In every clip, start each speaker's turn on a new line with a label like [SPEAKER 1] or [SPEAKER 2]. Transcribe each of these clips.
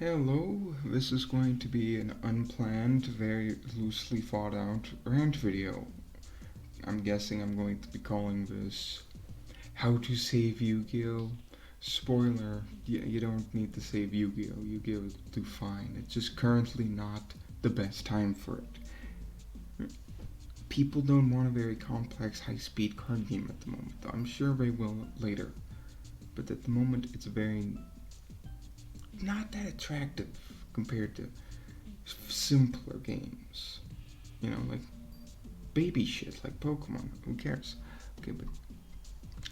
[SPEAKER 1] Hello, this is going to be an unplanned, very loosely thought out rant video. I'm guessing I'm going to be calling this How to Save Yu-Gi-Oh! Spoiler, you don't need to save Yu-Gi-Oh! Yu-Gi-Oh! will do fine. It's just currently not the best time for it. People don't want a very complex, high-speed card game at the moment. I'm sure they will later. But at the moment, it's very not that attractive compared to simpler games. Like baby shit, like Pokemon. Who cares? Okay, but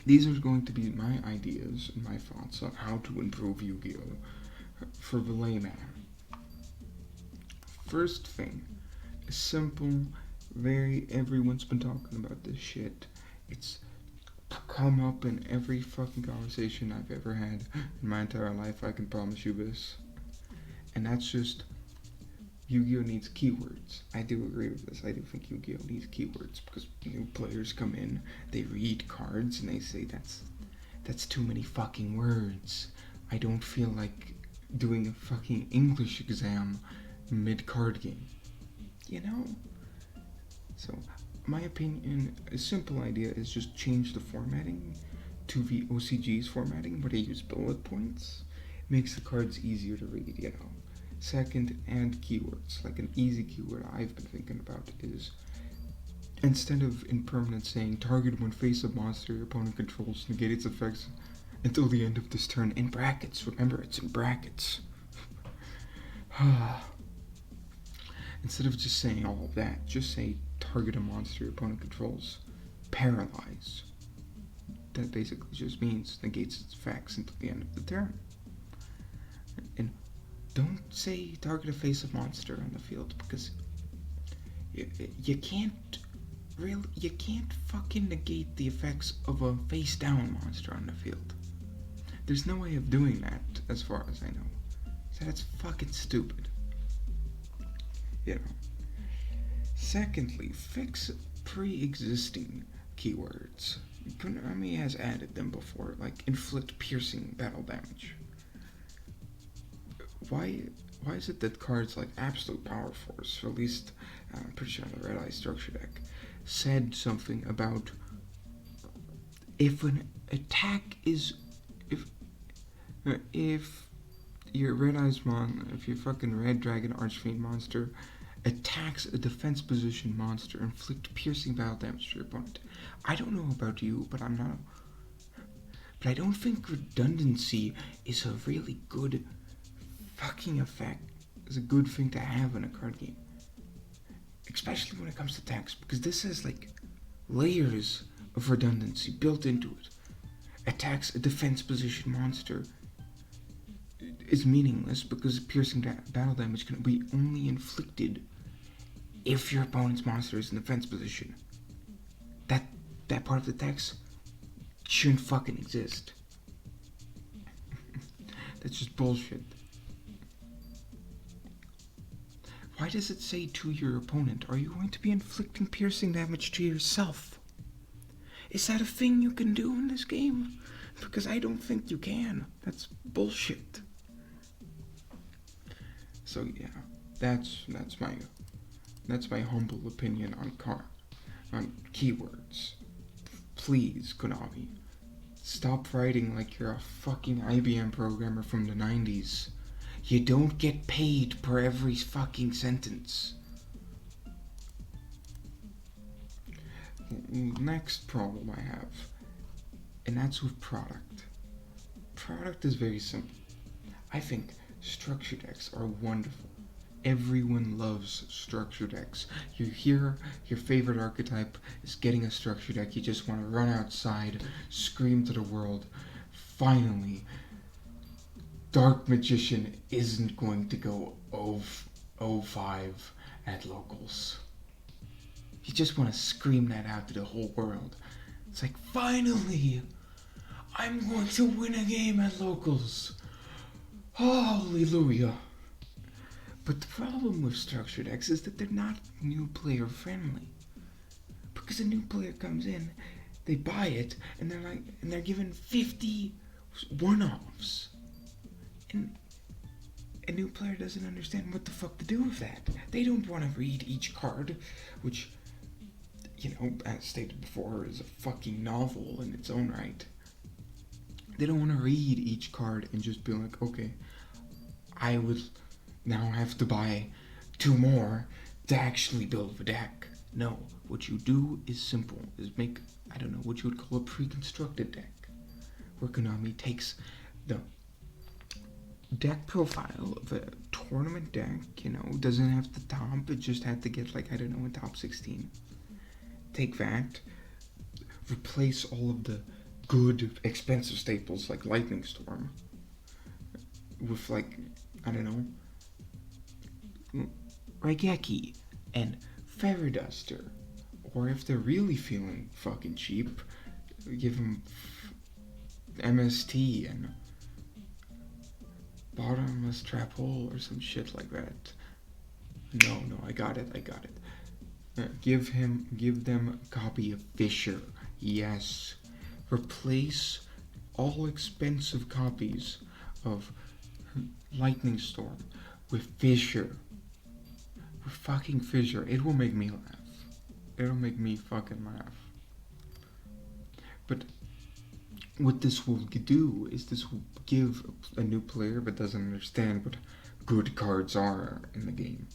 [SPEAKER 1] these are going to be my ideas and my thoughts on how to improve Yu-Gi-Oh! For the layman. First thing, a simple, everyone's been talking about this shit. It's come up in every fucking conversation I've ever had in my entire life, I can promise you this. And that's just Yu-Gi-Oh! Needs keywords. I do agree with this. I do think Yu-Gi-Oh! Needs keywords because new players come in, they read cards, and they say that's too many fucking words. I don't feel like doing a fucking English exam mid-card game. You know? So, my opinion, a simple idea is just change the formatting to the OCG's formatting where they use bullet points. It makes the cards easier to read. Second, and keywords. Like an easy keyword I've been thinking about is, instead of impermanent saying target one face-up monster your opponent controls, negate its effects until the end of this turn, in brackets. Remember, it's in brackets. Instead of just saying all of that, just say target a monster your opponent controls. Paralyze. That basically just means negates its effects until the end of the turn. And don't say target a face-up monster on the field because you can't fucking negate the effects of a face-down monster on the field. There's no way of doing that as far as I know. So that's fucking stupid. Secondly, fix pre-existing keywords. Konami has added them before, like inflict piercing battle damage. Why is it that cards like Absolute Power Force, or at least I'm pretty sure on the Red Eye structure deck, said something about if an attack is if your if your fucking Red Dragon Archfiend monster attacks a defense position monster, inflict piercing battle damage to your opponent. I don't know about you, but I don't think redundancy is a really good fucking effect. It's a good thing to have in a card game, especially when it comes to attacks, because this has like layers of redundancy built into it. Attacks a defense position monster is meaningless because piercing battle damage can be only inflicted if your opponent's monster is in defense position. That part of the text shouldn't fucking exist. That's just bullshit. Why does it say to your opponent? Are you going to be inflicting piercing damage to yourself? Is that a thing you can do in this game? Because I don't think you can. That's bullshit. So yeah, that's my humble opinion on keywords. Please, Konami, stop writing like you're a fucking IBM programmer from the 90s. You don't get paid per every fucking sentence. Next problem I have, and that's with product. Product is very simple. I think structure decks are wonderful. Everyone loves structure decks. You hear your favorite archetype is getting a structure deck, you just want to run outside, scream to the world, finally, Dark Magician isn't going to go 0-5 at locals. You just want to scream that out to the whole world. It's like, finally, I'm going to win a game at locals. Hallelujah. But the problem with structure decks is that they're not new player friendly. Because a new player comes in, they buy it, and they're given 50 one-offs. And a new player doesn't understand what the fuck to do with that. They don't want to read each card, which, as stated before, is a fucking novel in its own right. They don't want to read each card and just be like, okay, I would now have to buy 2 more to actually build the deck. No, what you do is simple, is make, I don't know, what you would call a pre-constructed deck, where Konami takes the deck profile of a tournament deck, doesn't have the top, it just had to get like, I don't know, a top 16. Take that, replace all of the good, expensive staples like Lightning Storm with like, I don't know, Raigeki and Fairy Duster. Or if they're really feeling fucking cheap, give them MST and Bottomless Trap Hole or some shit like that. No, I got it. Give them a copy of Fisher. Yes. Replace all expensive copies of Lightning Storm with Fisher. With fucking Fisher. It will make me laugh. It'll make me fucking laugh. But what this will do is this will give a new player that doesn't understand what good cards are in the game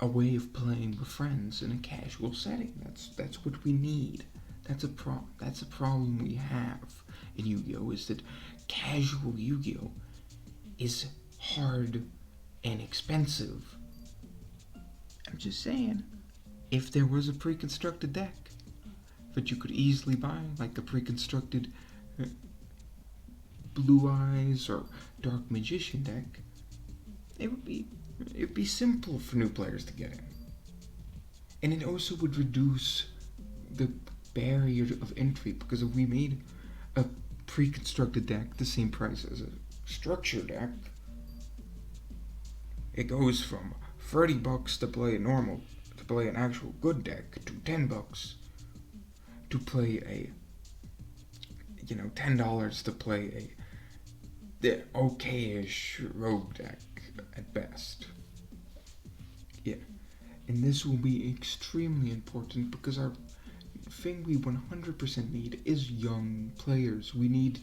[SPEAKER 1] a way of playing with friends in a casual setting. That's what we need. That's a problem we have in Yu-Gi-Oh! Is that casual Yu-Gi-Oh! Is hard and expensive. I'm just saying, if there was a pre-constructed deck that you could easily buy, like a pre-constructed Blue Eyes or Dark Magician deck, it'd be simple for new players to get in. And it also would reduce the barrier of entry, because if we made a pre-constructed deck the same price as a structure deck, it goes from $30 to play an actual good deck to $10 to play a $10 to play the okay-ish rogue deck at best. Yeah. And this will be extremely important because our thing we 100% need is young players. We need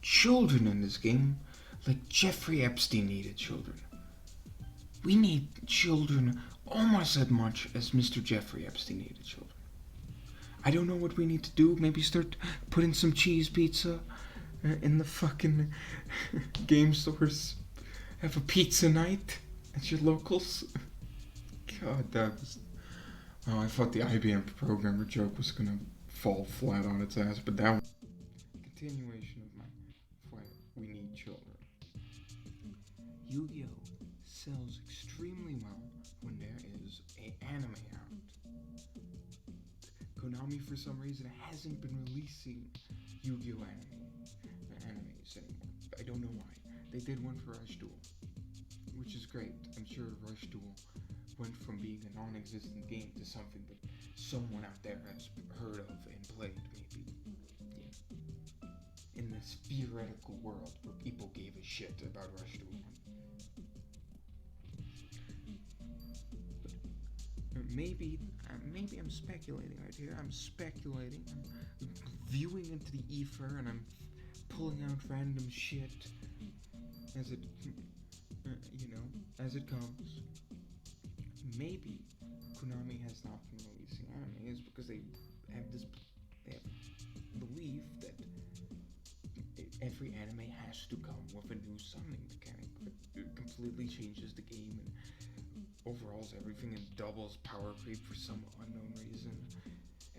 [SPEAKER 1] children in this game, like Jeffrey Epstein needed children. We need children almost as much as Mr. Jeffrey Epstein needed children. I don't know what we need to do. Maybe start putting some cheese pizza in the fucking game stores. Have a pizza night at your locals. God, that was... Oh, I thought the IBM programmer joke was gonna fall flat on its ass, but that was a continuation of my fight. We need children. Yu-Gi-Oh! Sells extremely well when there is an anime out. Konami, for some reason, hasn't been releasing Yu-Gi-Oh! Animes anymore. I don't know why. They did one for Rush Duel, which is great. I'm sure Rush Duel went from being a non-existent game to something that someone out there has heard of and played, maybe. Yeah. In this theoretical world where people gave a shit about Rush Duel. But maybe I'm speculating right here. I'm viewing into the ether, and I'm pulling out random shit as it, as it comes. Maybe Konami has not been releasing animes because they have belief that every anime has to come with a new summoning mechanic that completely changes the game and overhauls everything and doubles power creep for some unknown reason,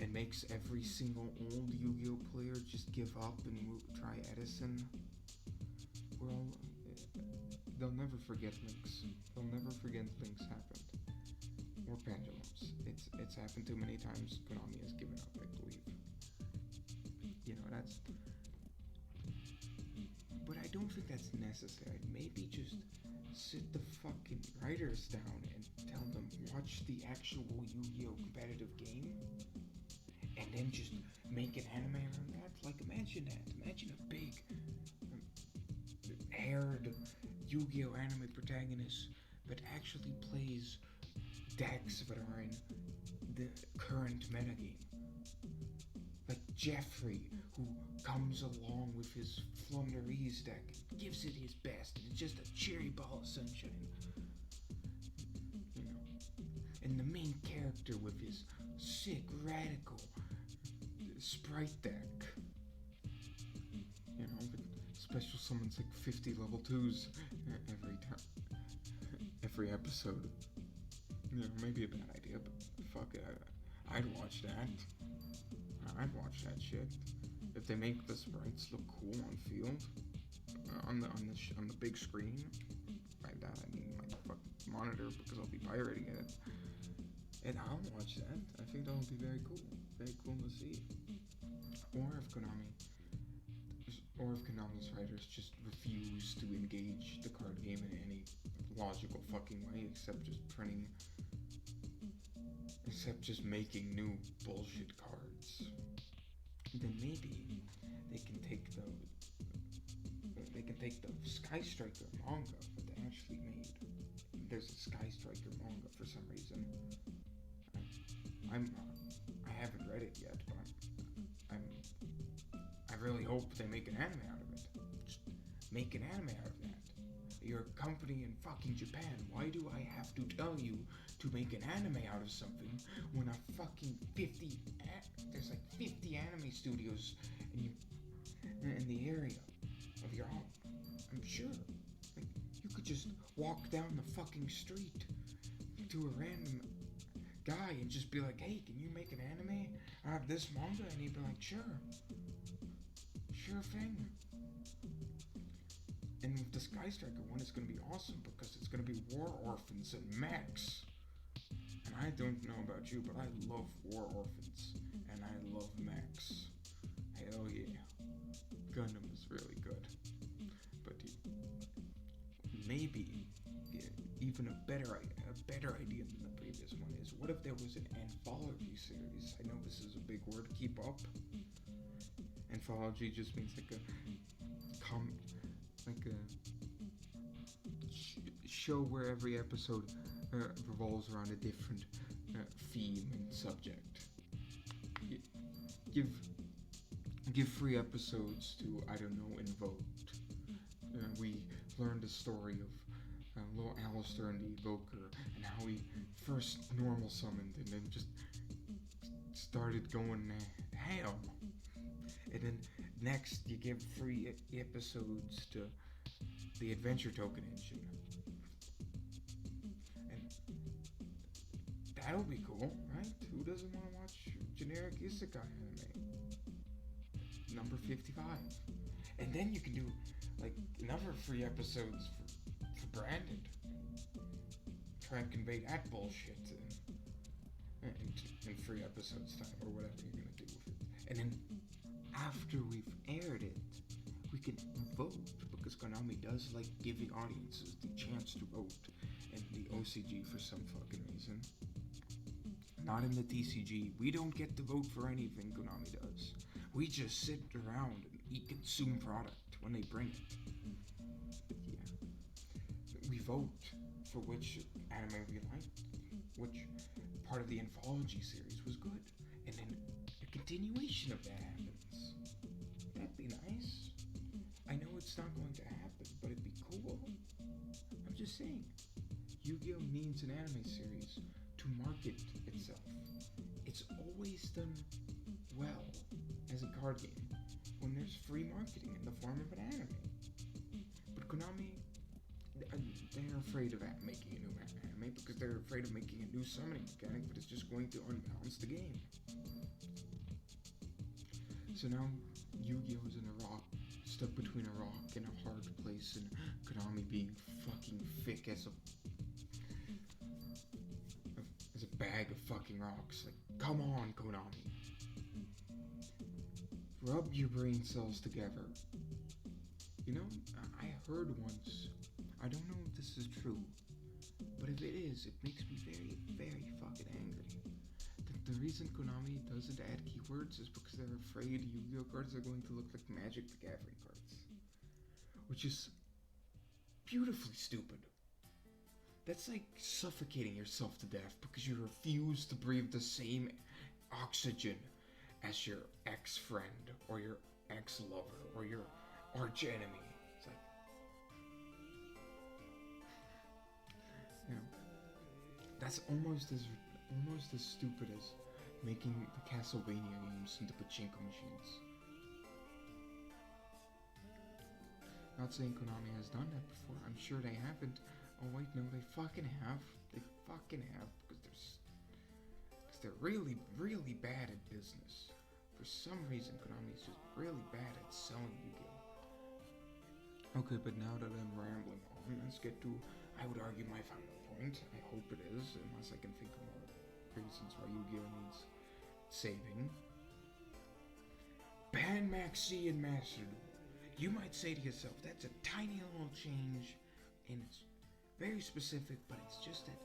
[SPEAKER 1] and makes every single old Yu-Gi-Oh! Player just give up and try Edison. Well, they'll never forget Lynx. They'll never forget Lynx happened. Or Pendulums. It's happened too many times. Konami has given up, I believe. That's... But I don't think that's necessary. Maybe just sit the fucking writers down and tell them, watch the actual Yu-Gi-Oh! Competitive game, and then just make an anime around that. Like, imagine that. Imagine a big, haired, Yu-Gi-Oh anime protagonist, but actually plays decks that are in the current metagame. Like Jeffrey, who comes along with his Flunderies deck, gives it his best, and it's just a cherry ball of sunshine. You know. And the main character with his sick, radical sprite deck. You know, but special summons like 50 level 2s every episode. You know, maybe a bad idea, but fuck it, I'd watch that. I'd watch that shit. If they make the sprites look cool on field, on the big screen, by that I mean my fucking monitor, because I'll be pirating it, and I'll watch that. I think that would be very cool to see. Or if Konami's writers just refuse to engage the card game in any logical fucking way, except just making new bullshit cards, then maybe they can take the Sky Striker manga that they actually made. There's a Sky Striker manga for some reason. I haven't read it yet, but I really hope they make an anime out of it. Just make an anime out of that. You're a company in fucking Japan. Why do I have to tell you to make an anime out of something when there's like 50 anime studios in the area of your home? I'm sure. Like, you could just walk down the fucking street to a random guy and just be like, hey, can you make an anime out of this manga? And he'd be like, sure thing. And with the Sky Striker one, it's going to be awesome because it's going to be War Orphans and mechs. And I don't know about you, but I love War Orphans and I love mechs. Hell yeah. Gundam is really good. But maybe even a better idea than the previous one is, what if there was an anthology series? I know this is a big word to keep up. Anthology just means like a show where every episode revolves around a different theme and subject. Give 3 episodes to, I don't know, Invoked. We learned the story of little Alistair and the Evoker, and how he first normal summoned and then just started going ham. And then next you give 3 episodes to the Adventure Token Engine. And that'll be cool, right? Who doesn't want to watch generic isekai anime? Number 55. And then you can do like another 3 episodes for Branded. Try and convey that bullshit in 3 episodes time, or whatever you're gonna do with it. And then after we've aired it, we can vote, because Konami does like giving audiences the chance to vote in the OCG for some fucking reason. Not in the TCG. We don't get to vote for anything Konami does. We just sit around and consume product when they bring it. But yeah. We vote for which anime we liked, which part of the anthology series was good, and then a continuation of that happens. That'd be nice. I know it's not going to happen, but it'd be cool. I'm just saying, Yu-Gi-Oh! Needs an anime series to market itself. It's always done well as a card game when there's free marketing in the form of an anime. But Konami, they're afraid of making a new anime because they're afraid of making a new summoning mechanic, but it's just going to unbalance the game. So now Yu-Gi-Oh! Is stuck between a rock and a hard place, and Konami being fucking thick as a bag of fucking rocks. Like, come on, Konami. Rub your brain cells together. You know, I heard once, I don't know if this is true, but if it is, it makes me very, very fucking angry. That the reason Konami doesn't add keywords is because they're afraid Yu-Gi-Oh! Cards are going to look like Magic the Gathering cards. Which is beautifully stupid. That's like suffocating yourself to death because you refuse to breathe the same oxygen as your ex-friend or your ex-lover or your arch enemy. It's like, you know, that's almost as stupid as making the Castlevania games into pachinko machines. Not saying Konami has done that before. I'm sure they haven't. Oh wait, no, they fucking have. They fucking have because they're really, really bad at business. For some reason, Konami is just really bad at selling Yu-Gi-Oh! Okay, but now that I'm rambling on, let's get to, I would argue, my final point. I hope it is, unless I can think of more reasons why Yu-Gi-Oh! Needs saving. Ban Maxi and Master Duel. You might say to yourself, that's a tiny little change, and it's very specific, but it's just that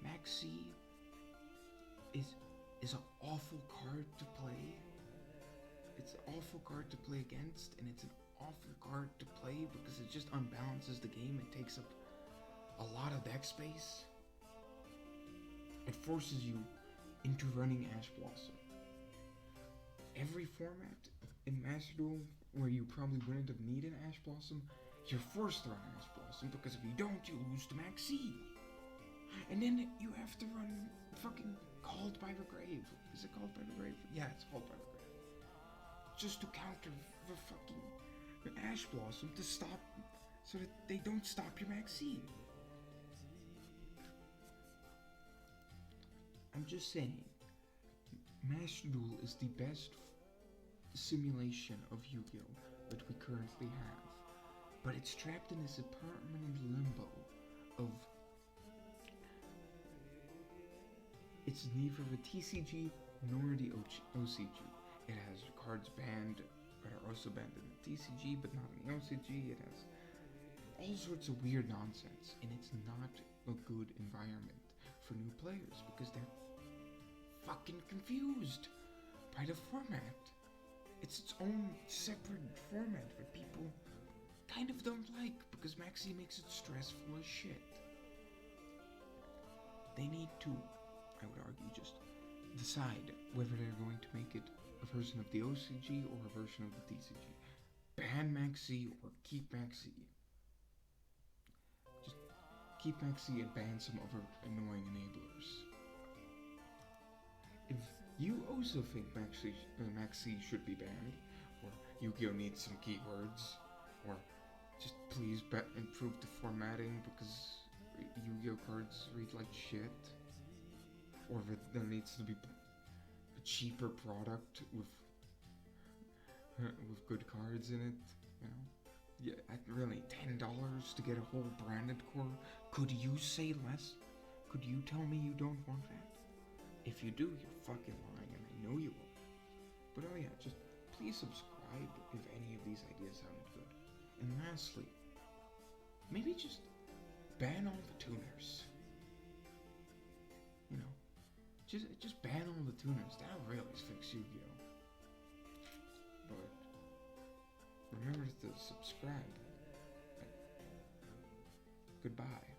[SPEAKER 1] Maxi is an awful card to play. It's an awful card to play against, and it's an awful card to play because it just unbalances the game. It takes up a lot of deck space. It forces you into running Ash Blossom. Every format in Master Duel where you probably wouldn't have needed Ash Blossom, you're forced to run Ash Blossom because if you don't, you lose to Maxi. And then you have to run fucking Called by the Grave. Is it Called by the Grave? Yeah, it's Called by the Grave. Just to counter the fucking Ash Blossom to stop, so that they don't stop your Maxi. I'm just saying, Master Duel is the best simulation of Yu-Gi-Oh! That we currently have. But it's trapped in this permanent limbo of it's neither the TCG nor the OCG. It has cards banned that are also banned in the TCG but not in the OCG. It has all sorts of weird nonsense, and it's not a good environment for new players because they're fucking confused by the format. It's its own separate format that people kind of don't like because Maxi makes it stressful as shit. They need to, I would argue, just decide whether they're going to make it a version of the OCG or a version of the TCG. Ban Maxi or keep Maxi. Just keep Maxi and ban some other annoying enablers. If you also think Maxi should be banned, or Yu-Gi-Oh! Needs some keywords, or just please improve the formatting because Yu-Gi-Oh! Cards read like shit, or that there needs to be a cheaper product with good cards in it, you know? Yeah, at really $10 to get a whole branded core. Could you say less? Could you tell me you don't want that? If you do, you're fucking lying, and I know you will. But oh yeah, just please subscribe if any of these ideas sounded good. And lastly, maybe just ban all the tuners. You know, just ban all the tuners. That'll really fix Yu-Gi-Oh! But remember to subscribe. Goodbye.